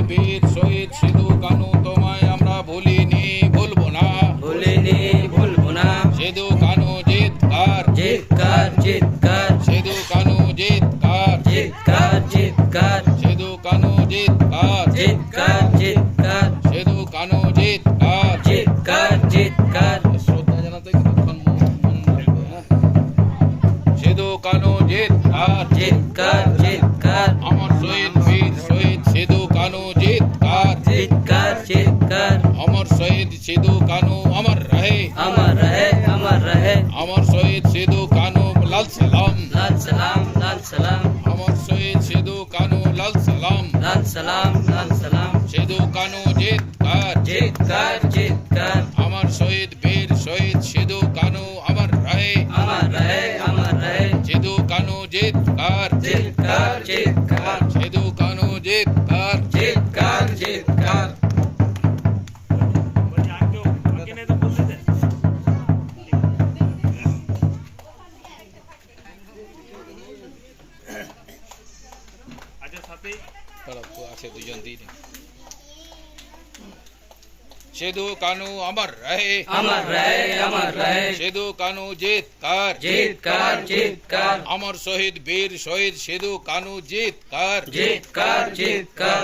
বীর শহীদ সিধু কানু তোমায় আমরা ভুলিনি ভুলবো না, ভুলিনি ভুলবো না। সিধু কানু জিতকার, জিতকার জিতকার সিধু কানু জিতকার, জিতকার জিতকার সিধু কানু জিতকার, জিতকার জিতকার সিধু কানু জিতকার। জিতকার জিতকার শ্রদ্ধা জানাতে কিছুক্ষণ মন রাখবে, হ্যাঁ? সিধু কানু জিতকার, জিতকার জিতকার আমার শহীদ বীর শহীদ সিধু কানু জিতকার, জিতকার জিতকার আমার শহীদ সিধু কানু অমর রহে, अमर रहे अमर रहे। আমার শহীদ সিধু কানু লাল সালাম, लाल सलाम लाल सलाम আমার শহীদ সিধু কানু লাল সালাম। लाल सलाम लाल सलाम। সিধু কানু জিতকার, जितकार जितकार আমার শহীদ বীর শহীদ সিধু কানু অমর রহে, अमर रहे अमर रहे। সিধু কানু জিতকার, जितकार जितकार সিধু কানু জিতকার। जितकार जितकार। আছে দুজন দিন। সিধু কানু অমর রহে, अमर रहे अमर रहे। সিধু কানু জিতকার, जितकार जितकार আমার শহীদ বীর শহীদ সিধু কানু জিতকার। जितकार जितकार